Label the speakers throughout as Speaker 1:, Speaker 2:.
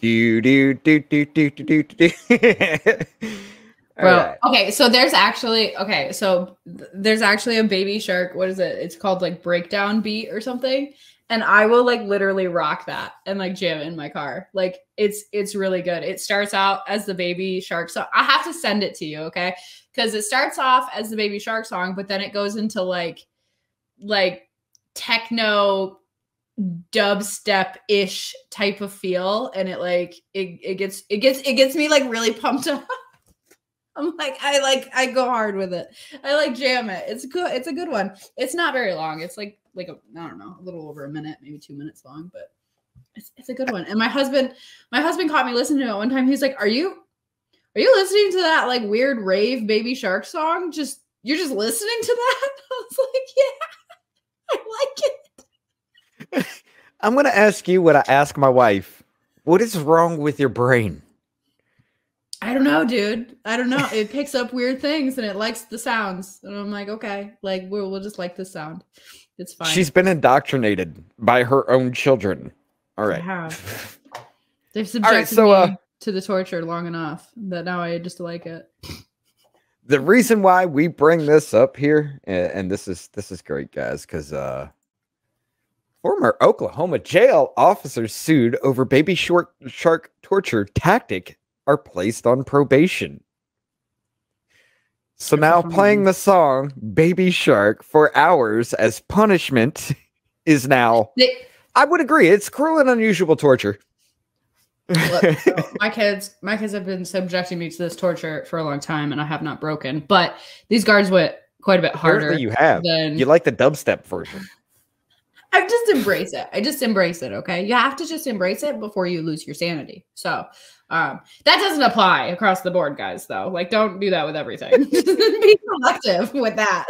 Speaker 1: Do do do do do do do.
Speaker 2: Bro, right. Okay, so there's actually a Baby Shark. What is it? It's called like Breakdown Beat or something. And I will like literally rock that and like jam it in my car. Like it's really good. It starts out as the Baby Shark. So I have to send it to you, okay? Because it starts off as the Baby Shark song, but then it goes into like techno dubstep-ish type of feel, and it gets me like really pumped up. I'm like, I go hard with it. I like jam it. It's good. It's a good one. It's not very long. It's like I don't know, a little over a minute, maybe 2 minutes long, but it's a good one. And my husband caught me listening to it one time. He's like, Are you listening to that like weird rave Baby Shark song? You're just listening to that? I was like, yeah, I like it.
Speaker 1: I'm gonna ask you what I ask my wife. What is wrong with your brain?
Speaker 2: I don't know, dude. I don't know. It picks up weird things and it likes the sounds. And I'm like, okay, like we'll just like the sound. It's fine.
Speaker 1: She's been indoctrinated by her own children. All right.
Speaker 2: They've subjected me to the torture long enough that now I just like it.
Speaker 1: The reason why we bring this up here, and this is great, guys, because former Oklahoma jail officers sued over Baby Shark torture tactic are placed on probation. So now playing the song Baby Shark for hours as punishment is now, I would agree, it's cruel and unusual torture.
Speaker 2: Look, so my kids have been subjecting me to this torture for a long time and I have not broken, but these guards went quite a bit harder.
Speaker 1: Apparently you have. You like the dubstep version.
Speaker 2: I just embrace it. I just embrace it. Okay. You have to just embrace it before you lose your sanity. So that doesn't apply across the board, guys, though. Like, don't do that with everything. Be selective with that.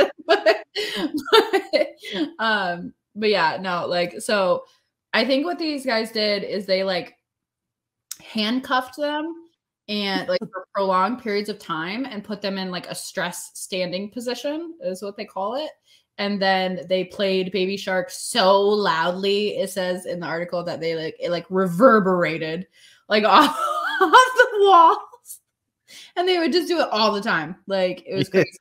Speaker 2: But yeah, no, like, so I think what these guys did is they like handcuffed them and like for prolonged periods of time and put them in like a stress standing position is what they call it. And then they played Baby Shark so loudly, it says in the article that it reverberated like off the walls. And they would just do it all the time. Like it was crazy.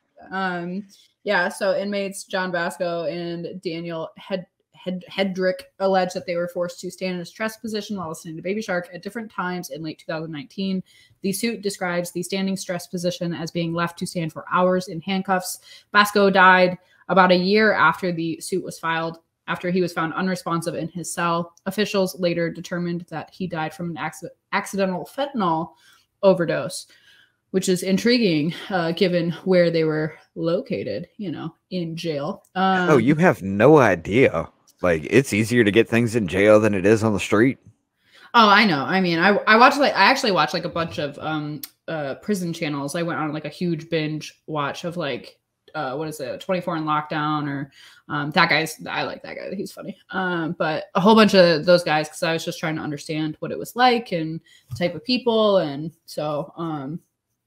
Speaker 2: Yeah, so inmates John Basco and Daniel Hedrick alleged that they were forced to stand in a stress position while listening to Baby Shark at different times in late 2019. The suit describes the standing stress position as being left to stand for hours in handcuffs. Basco died about a year after the suit was filed, after he was found unresponsive in his cell. Officials later determined that he died from an accidental fentanyl overdose, which is intriguing given where they were located, in jail.
Speaker 1: Oh, you have no idea. Like, it's easier to get things in jail than it is on the street.
Speaker 2: Oh, I know. I mean, I actually watched like a bunch of prison channels. I went on like a huge binge watch of like, what is it, 24 in Lockdown, or I like that guy. He's funny. But a whole bunch of those guys, because I was just trying to understand what it was like and the type of people. And so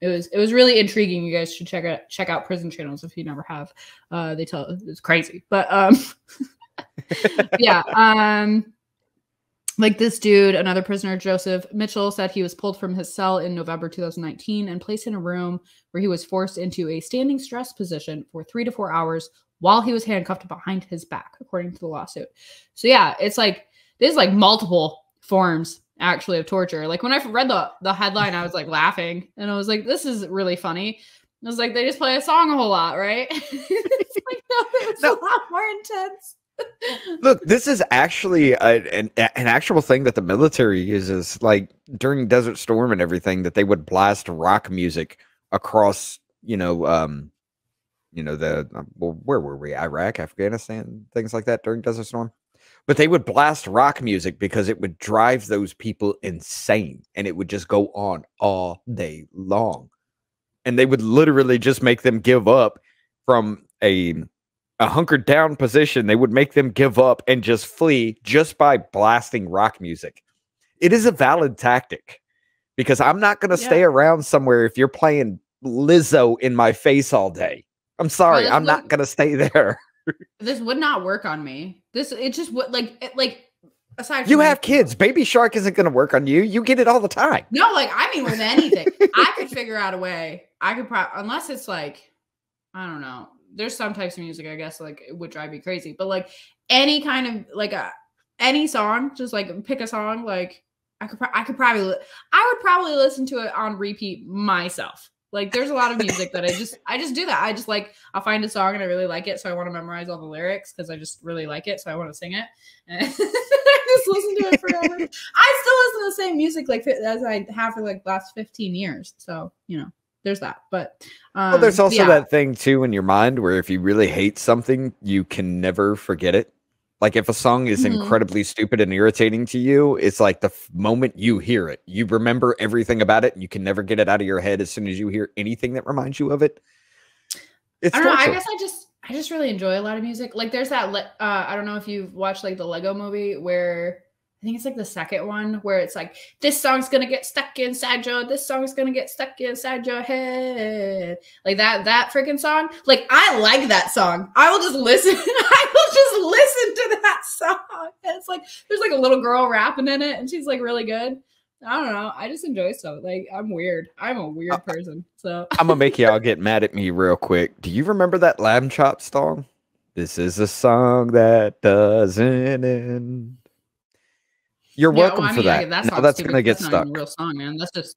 Speaker 2: it was really intriguing. You guys should check out prison channels if you never have. It's crazy. But yeah. Like this dude, another prisoner, Joseph Mitchell, said he was pulled from his cell in November 2019 and placed in a room where he was forced into a standing stress position for 3 to 4 hours while he was handcuffed behind his back, according to the lawsuit. So yeah, it's like, there's like multiple forms actually of torture. Like when I read the headline, I was like laughing and I was like, this is really funny. I was like, they just play a song a whole lot, right? It's like, no, it was a lot more intense.
Speaker 1: Look, this is actually an actual thing that the military uses, like during Desert Storm and everything, that they would blast rock music across, where were we? Iraq, Afghanistan, things like that during Desert Storm. But they would blast rock music because it would drive those people insane and it would just go on all day long. And they would literally just make them give up from a hunkered down position. They would make them give up and just flee just by blasting rock music. It is a valid tactic because I'm not going to stay around somewhere if you're playing Lizzo in my face all day. I'm sorry. I'm not going to stay there.
Speaker 2: This would not work on me. It just would like aside from
Speaker 1: You have
Speaker 2: anything
Speaker 1: kids.
Speaker 2: else.
Speaker 1: Baby Shark isn't going to work on you. You get it all the time.
Speaker 2: No, like I mean, with anything, I could figure out a way. I could probably, unless it's like, I don't know. There's some types of music, I guess, like it would drive me crazy. But like any kind of like any song, just like pick a song. Like I would probably listen to it on repeat myself. Like there's a lot of music that I just do that. I just like, I'll find a song and I really like it. So I want to memorize all the lyrics because I just really like it. So I want to sing it. And I just listen to it forever. I still listen to the same music like as I have for like the last 15 years. So, you know, there's that. But
Speaker 1: well, there's also that thing too in your mind where if you really hate something, you can never forget it. Like if a song is incredibly stupid and irritating to you, it's like the moment you hear it, you remember everything about it and you can never get it out of your head as soon as you hear anything that reminds you of it. It's
Speaker 2: I don't know. I guess I just really enjoy a lot of music. Like there's that, I don't know if you've watched like the Lego movie where I think it's like the second one where it's like, this song's going to get stuck inside this song's going to get stuck inside your head. Like that freaking song. Like I like that song. I will just listen. I will just listen to that song. And it's like, there's like a little girl rapping in it and she's like really good. I don't know. I just enjoy stuff. Like I'm weird. I'm a weird person. So
Speaker 1: I'm gonna make y'all get mad at me real quick. Do you remember that Lamb Chop song? This is a song that doesn't end. You're welcome for that. That's gonna get stuck.
Speaker 2: Not a real song, man. That's just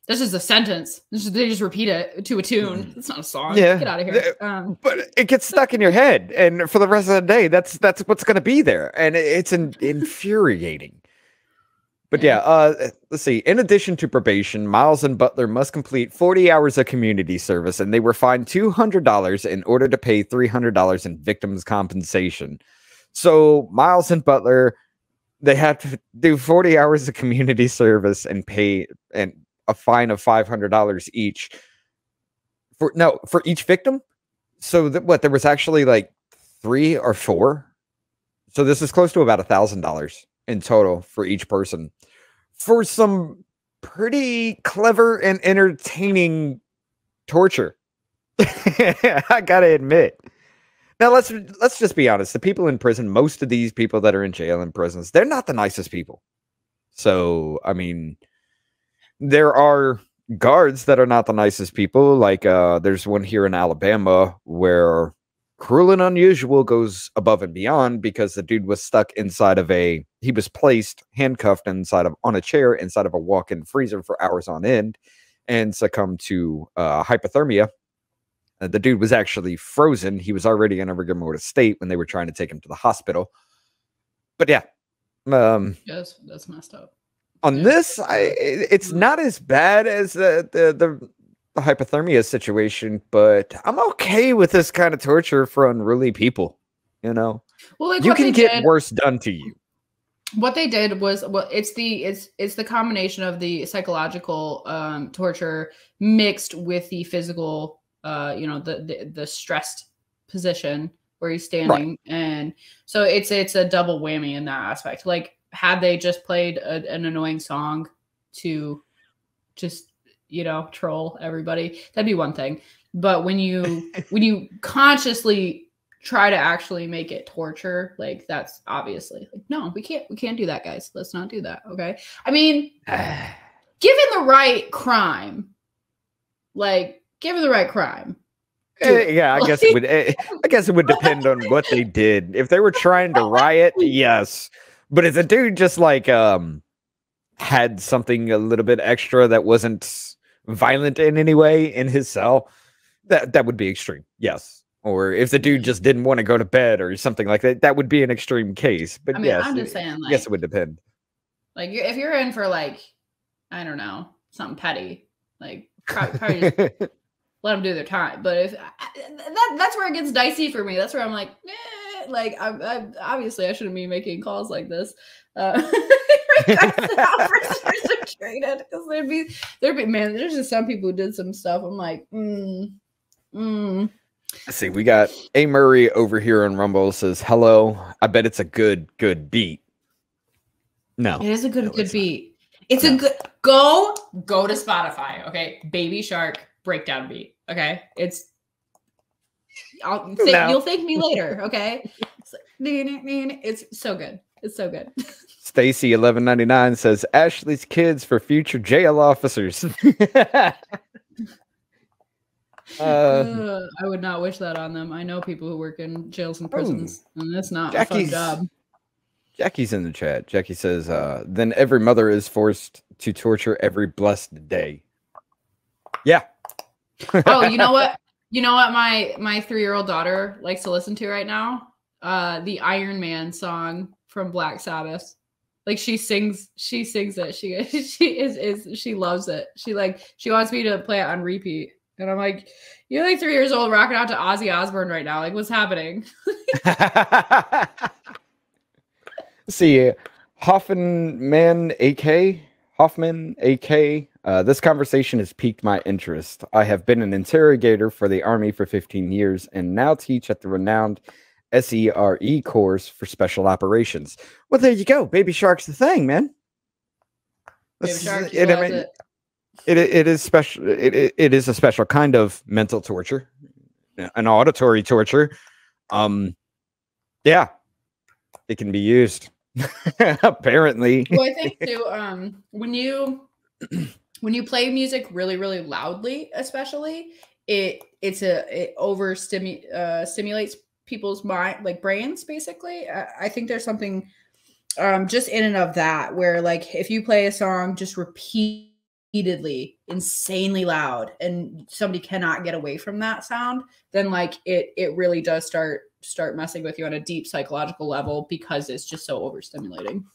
Speaker 2: a sentence. They just repeat it to a tune. It's not a song.
Speaker 1: Yeah,
Speaker 2: get out of here.
Speaker 1: But it gets stuck in your head, and for the rest of the day, that's what's gonna be there, and it's infuriating. But yeah, let's see. In addition to probation, Miles and Butler must complete 40 hours of community service, and they were fined $200 in order to pay $300 in victims' compensation. So Miles and Butler, they had to do 40 hours of community service and pay a fine of $500 each for each victim. So there was actually like 3 or 4. So this is close to about $1,000 in total for each person for some pretty clever and entertaining torture. I gotta admit. Now let's just be honest. The people in prison, most of these people that are in jail and prisons, they're not the nicest people. So I mean, there are guards that are not the nicest people. Like there's one here in Alabama where Cruel and Unusual goes above and beyond because the dude was stuck inside of he was placed handcuffed on a chair inside of a walk-in freezer for hours on end and succumbed to hypothermia. The dude was actually frozen. He was already in a rigor mortis state when they were trying to take him to the hospital. But yeah.
Speaker 2: Yes, that's messed up.
Speaker 1: On this, it's not as bad as the hypothermia situation, but I'm okay with this kind of torture for unruly people. You know,
Speaker 2: well, like
Speaker 1: you can get worse done to you.
Speaker 2: What they did was, well, it's the combination of the psychological torture mixed with the physical, the stressed position where he's standing, right. And so it's a double whammy in that aspect. Like, had they just played an annoying song to just troll everybody, that'd be one thing. But when you consciously try to actually make it torture, like that's obviously like, no, we can't do that, guys. Let's not do that. Okay. I mean, given the right crime, yeah,
Speaker 1: I guess it would depend on what they did. If they were trying to riot, yes. But if the dude just like had something a little bit extra that wasn't violent in any way in his cell, that would be extreme. Yes. Or if the dude just didn't want to go to bed or something like that, that would be an extreme case. But I mean, yes,
Speaker 2: I'm just saying, like,
Speaker 1: yes, it would depend.
Speaker 2: Like if you're in for like, I don't know, something petty, like probably just let them do their time. But if that's where it gets dicey for me. That's where I'm like, like I obviously I shouldn't be making calls like this. Because there'd be man, there's just some people who did some stuff. I'm like,
Speaker 1: Let's see, we got A. Murray over here on Rumble says, hello. I bet it's a good beat. No.
Speaker 2: It is a good beat. It's a good go to Spotify, okay? Baby Shark breakdown beat. Okay. You'll thank me later, okay? It's so good. It's so good.
Speaker 1: Stacy 1199 says Ashley's kids for future jail officers.
Speaker 2: I would not wish that on them. I know people who work in jails and prisons, and that's not a fun job.
Speaker 1: Jackie's in the chat. Jackie says, then every mother is forced to torture every blessed day. Yeah.
Speaker 2: Oh, you know what? You know what my 3-year-old daughter likes to listen to right now? The Iron Man song from Black Sabbath. Like she sings it. She loves it. She wants me to play it on repeat. And I'm like, you're like 3 years old rocking out to Ozzy Osbourne right now. Like, what's happening?
Speaker 1: See, Hoffman AK. This conversation has piqued my interest. I have been an interrogator for the Army for 15 years and now teach at the renowned SERE course for special operations. Well, there you go. Baby Shark's the thing, man.
Speaker 2: Baby Shark,
Speaker 1: it is special. It is a special kind of mental torture, an auditory torture. Yeah, it can be used. Apparently.
Speaker 2: Well, I think too, when you play music really, really loudly, especially, it stimulates people's mind, like brains, basically. I think there's something just in and of that where, like, if you play a song just repeatedly, insanely loud, and somebody cannot get away from that sound, then like it really does start messing with you on a deep psychological level because it's just so overstimulating.